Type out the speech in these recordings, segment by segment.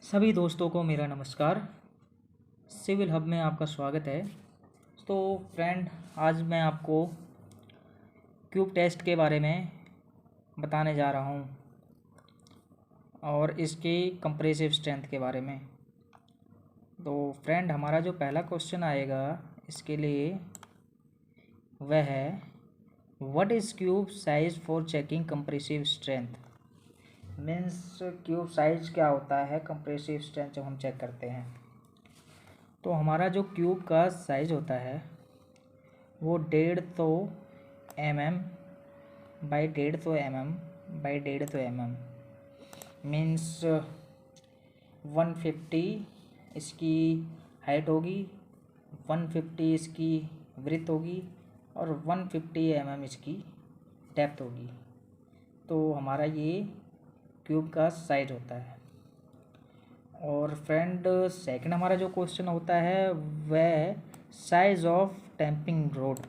सभी दोस्तों को मेरा नमस्कार। सिविल हब में आपका स्वागत है। तो फ्रेंड, आज मैं आपको क्यूब टेस्ट के बारे में बताने जा रहा हूँ और इसकी कंप्रेसिव स्ट्रेंथ के बारे में। तो फ्रेंड, हमारा जो पहला क्वेश्चन आएगा इसके लिए वह है, what is cube size for checking compressive strength. Means cube size क्या होता है कंप्रेसिव स्ट्रेंथ जब हम चेक करते हैं। तो हमारा जो क्यूब का साइज होता है वो 150 mm by 150 mm by 150 mm means 150 इसकी हाइट होगी, 150 इसकी विड्थ होगी और 150 mm इसकी डेप्थ होगी। तो हमारा ये क्यूब का साइज होता है। और फ्रेंड, सेकंड हमारा जो क्वेश्चन होता है वह साइज ऑफ टैंपिंग रोड।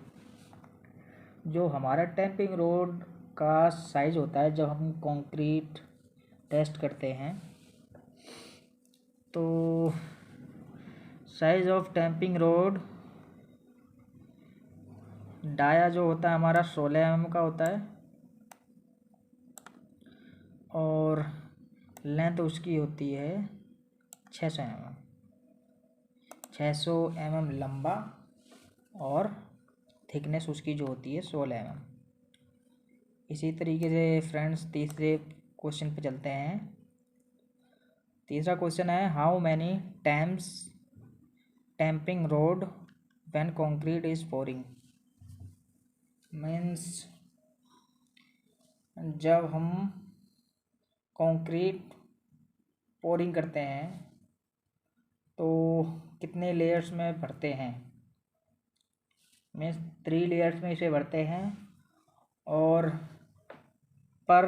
जो हमारा टैंपिंग रोड का साइज होता है जब हम कंक्रीट टेस्ट करते हैं, तो size of tamping rod dia जो होता है हमारा 16 mm का होता है और लेंथ उसकी होती है 600 mm। 600 mm लंबा और थिकनेस उसकी जो होती है 16 mm। इसी तरीके से फ्रेंड्स तीसरे क्वेश्चन पे चलते हैं। तीसरा क्वेश्चन है, how many times tamping road when concrete is pouring. Means जब हम कंक्रीट पोरिंग करते हैं तो कितने लेयर्स में भरते हैं। मीन्स 3 लेयर्स में इसे भरते हैं और पर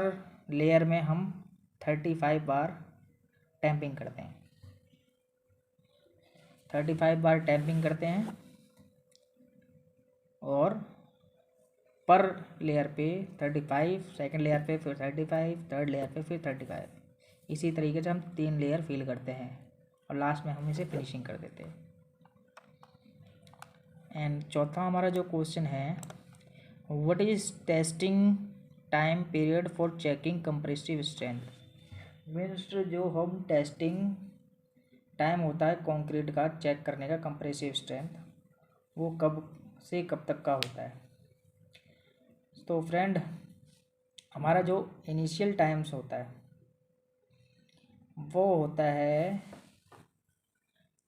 लेयर में हम 35 बार टैंपिंग करते हैं। 35 बार टैंपिंग करते हैं और पर लेयर पे 35, सेकंड लेयर पे फिर 35, थर्ड लेयर पे फिर 35। इसी तरीके से हम 3 लेयर फिल करते हैं और लास्ट में हम इसे फिनिशिंग कर देते हैं। एंड चौथा हमारा जो क्वेश्चन है, what is testing time period for checking compressive strength. Means जो हम टेस्टिंग टाइम होता है कंक्रीट का चेक करने का कंप्रेसिव स्ट्रेंथ, वो कब से कब तक का होता है। तो फ्रेंड, हमारा जो इनिशियल टाइम्स होता है वो होता है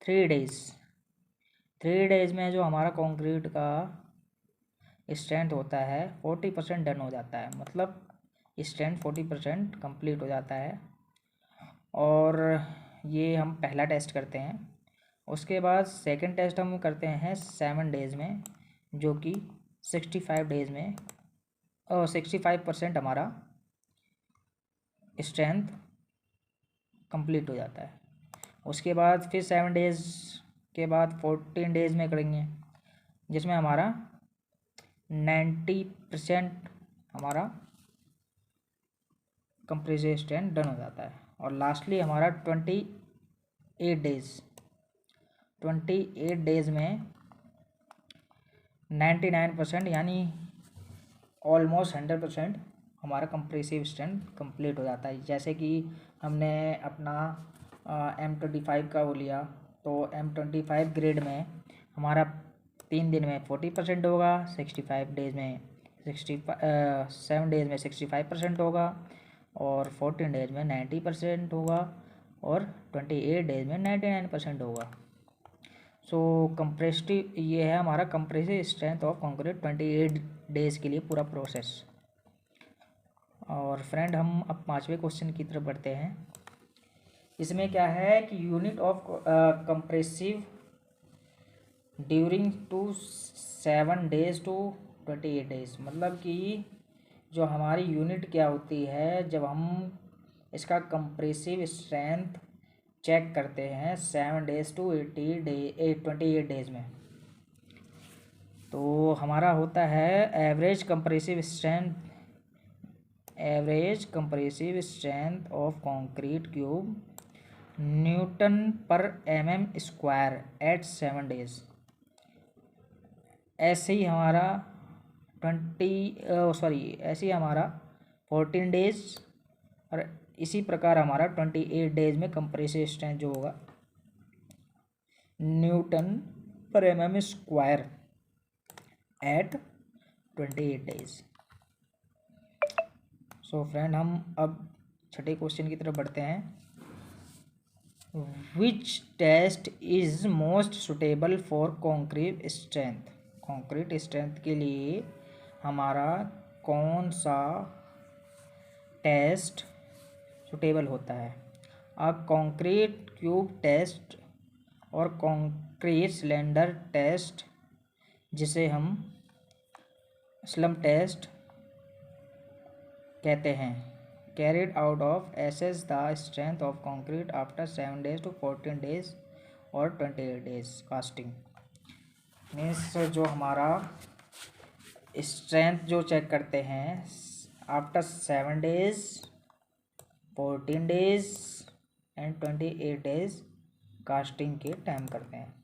3 डेज़। 3 डेज़ में जो हमारा कंक्रीट का स्ट्रेंथ होता है 40% डन हो जाता है, मतलब स्ट्रेंथ 40% कंप्लीट हो जाता है। और ये हम पहला टेस्ट करते हैं। उसके बाद सेकंड टेस्ट हम करते हैं 7 डेज़ में, जो कि 65 डेज़ में 65% हमारा स्ट्रेंथ कंप्लीट हो जाता है। उसके बाद फिर 7 डेज़ के बाद 14 डेज़ में करेंगे, जिसमें हमारा 90% हमारा कंप्रेसिव स्ट्रेंथ डन हो जाता है। और लास्टली हमारा 28 डेज़ में 99% यानी ऑलमोस्ट 100% हमारा कंप्रेसिव स्ट्रेंथ कंप्लीट हो जाता है। जैसे कि हमने अपना M25 का वो लिया, तो M25 ग्रेड में हमारा 3 दिन में 40% होगा, 65 डेज़ में 7 डेज़ में 65% होगा और 14 डेज़ में 90% होगा और 28 डेज़ में 99% होगा। सो कंप्रेसिव ये है हमारा compressive strength of concrete 28 days के लिए पूरा प्रोसेस। और फ्रेंड, हम अब 5वें क्वेश्चन की तरफ बढ़ते हैं। इसमें क्या है कि unit of compressive during 7 days to 28 days, मतलब कि जो हमारी यूनिट क्या होती है जब हम इसका कंप्रेसिव स्ट्रेंथ चेक करते हैं 7 डेज़ टू 28 डेज़ में। तो हमारा होता है average compressive strength of concrete cube Newton पर mm² एट 7 days। ऐसे ही हमारा 14 days और इसी प्रकार हमारा 28 days में कंप्रेसिव स्ट्रेंथ जो होगा न्यूटन पर mm² eight 28 days। So friend, हम अब छठे क्वेश्चन की तरफ बढ़ते हैं। Which test is most suitable for concrete strength. Concrete strength के लिए हमारा कौन सा टेस्ट सुटेबल होता है। अब कॉन्क्रीट क्यूब टेस्ट और कॉन्क्रीट सिलेंडर टेस्ट, जिसे हम स्लम टेस्ट कहते हैं, carried out of assess the strength of concrete after 7 days to 14 days और 28 days casting। मीन्स जो हमारा स्ट्रेंथ जो चेक करते हैं after 7 days, 14 days and 28 days casting के टाइम करते हैं।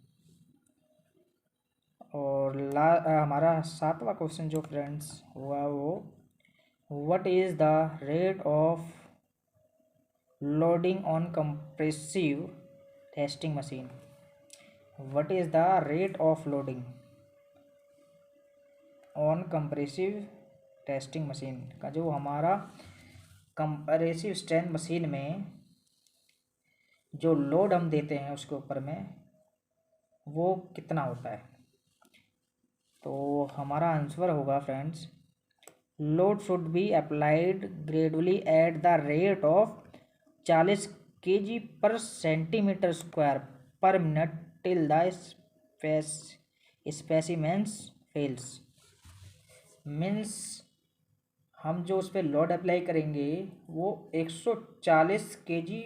और हमारा सातवां क्वेश्चन जो फ्रेंड्स हुआ वो What is the rate of loading on compressive testing machine? What is the rate of loading on compressive testing machine? का जो हमारा कंप्रेसिव स्ट्रेंथ मशीन में जो लोड हम देते हैं उसके ऊपर में वो कितना होता है। तो हमारा आंसर होगा friends, load should be applied gradually at the rate of 40 kg पर सेंटीमीटर स्क्वायर पर minute till the specimens fails. Means हम जो उस पर लोड अप्लाई करेंगे वो 140 kg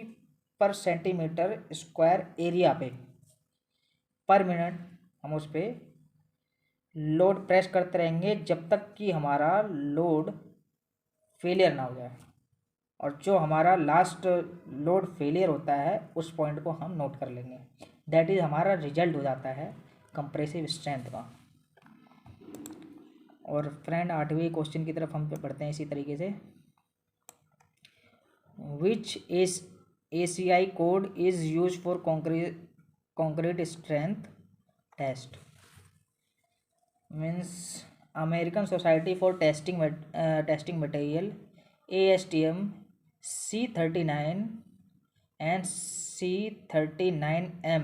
पर सेंटीमीटर स्क्वायर एरिया पे पर मिनट हम उस पर लोड प्रेस करते रहेंगे जब तक कि हमारा लोड फेलियर ना हो जाए। और जो हमारा लास्ट लोड फेलियर होता है उस पॉइंट को हम नोट कर लेंगे। दैट इज़ हमारा रिजल्ट हो जाता है कंप्रेसिव स्ट्रेंथ का। और फ्रेंड, आठवें क्वेश्चन की तरफ हम बढ़ते हैं इसी तरीके से। Which is ACI code is use for concrete strength test. Means American Society for testing material ASTM C39 and C39M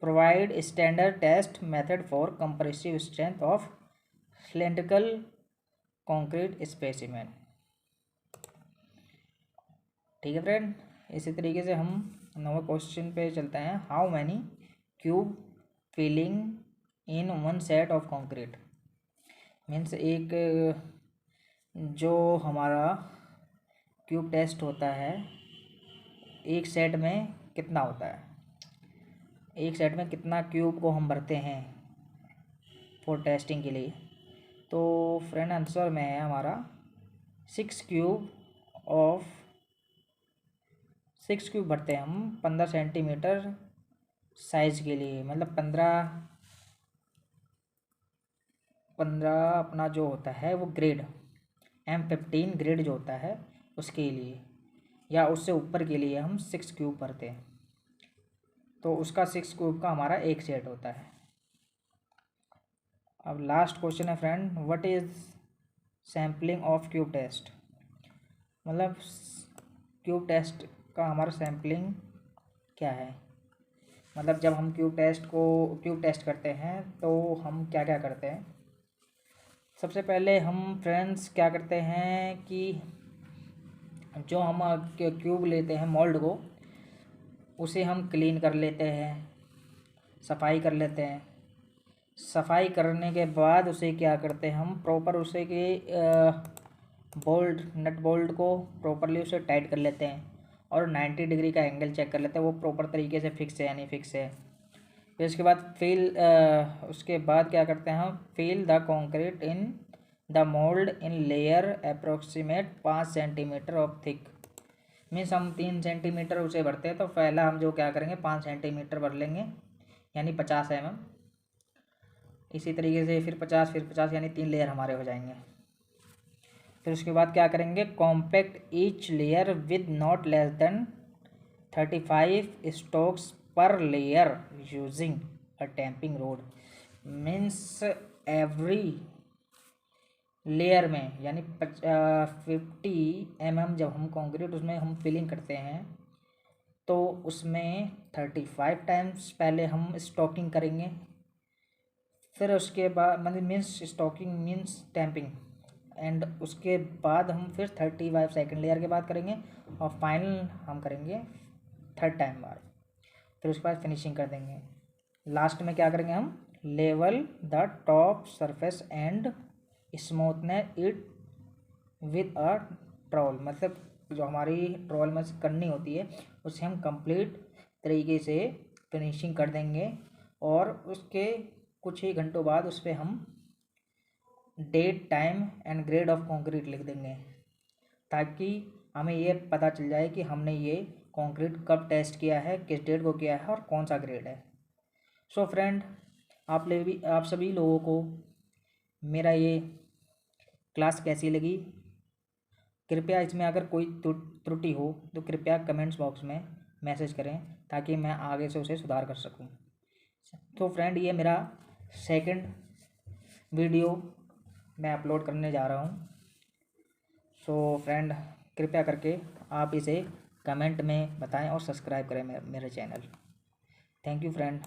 provide standard test method for compressive strength of cylindrical concrete specimen। ठीक है friend, इसी तरीके से हम number question पे चलते हैं। How many cube filling in one set of concrete. Means एक जो हमारा क्यूब टेस्ट होता है एक सेट में कितना होता है, एक सेट में कितना क्यूब को हम भरते हैं फॉर टेस्टिंग के लिए। तो फ्रेंड आंसर में है हमारा 6 क्यूब भरते हैं हम 15 सेंटीमीटर साइज के लिए। मतलब 15 अपना जो होता है वो ग्रेड M15 ग्रेड जो होता है उसके लिए या उससे ऊपर के लिए हम 6 क्यूब भरते हैं। तो उसका 6 क्यूब का हमारा एक सेट होता है। अब लास्ट क्वेश्चन है friend, what is sampling of cube test. मतलब क्यूब टेस्ट का हमारा सैम्पलिंग क्या है। मतलब जब हम क्यूब टेस्ट करते हैं तो हम क्या क्या करते हैं। सबसे पहले हम फ्रेंड्स क्या करते हैं कि जो हम क्यूब लेते हैं मोल्ड को, उसे हम क्लीन कर लेते हैं, सफाई कर लेते हैं। सफाई करने के बाद उसे क्या करते हैं हम प्रॉपर उसे के नट बोल्ट को प्रॉपरली उसे टाइट कर लेते हैं और 90 डिग्री का एंगल चेक कर लेते हैं वो प्रॉपर तरीके से फिक्स है या नहीं फिक्स है। फिर उसके बाद क्या करते हैं हम fill the concrete in the mould in layer approximate 5 centimetre of thick. Means हम 3 सेंटीमीटर उसे भरते हैं, तो पहला हम जो क्या करेंगे 5 सेंटीमीटर भर लेंगे, यानी 50 mm। इसी तरीके से फिर 50 यानी 3 लेयर हमारे हो जाएंगे। फिर उसके बाद क्या करेंगे, compact each layer with not less than 35 strokes per layer using a tamping rod. Means every layer में यानी 50 mm जब हम कंक्रीट उसमें हम फिलिंग करते हैं तो उसमें 35 टाइम्स पहले हम स्टॉकिंग करेंगे। फिर उसके बाद मतलब means stocking means tamping, and उसके बाद हम फिर 35 सेकेंड लेयर के बाद करेंगे, और फाइनल हम करेंगे 3rd टाइम बाद। फिर उसके बाद फिनिशिंग कर देंगे। लास्ट में क्या करेंगे, हम level the top surface and smoothness it with a troll. मतलब जो हमारी ट्रॉल में करनी होती है उसे हम कंप्लीट तरीके से फिनिशिंग कर देंगे, और उसके कुछ ही घंटों बाद उस पर हम date time and grade of concrete लिख देंगे, ताकि हमें ये पता चल जाए कि हमने ये कंक्रीट कब टेस्ट किया है, किस डेट को किया है और कौन सा ग्रेड है। सो फ्रेंड, आप सभी लोगों को मेरा ये क्लास कैसी लगी, कृपया इसमें अगर कोई त्रुटि हो तो कृपया कमेंट्स बॉक्स में मैसेज करें, ताकि मैं आगे से उसे सुधार कर सकूं। तो फ्रेंड, ये मेरा सेकंड वीडियो मैं अपलोड करने जा रहा हूं। सो फ्रेंड, कृपया करके आप इसे कमेंट में बताएं और सब्सक्राइब करें मेरे चैनल। Thank you friend.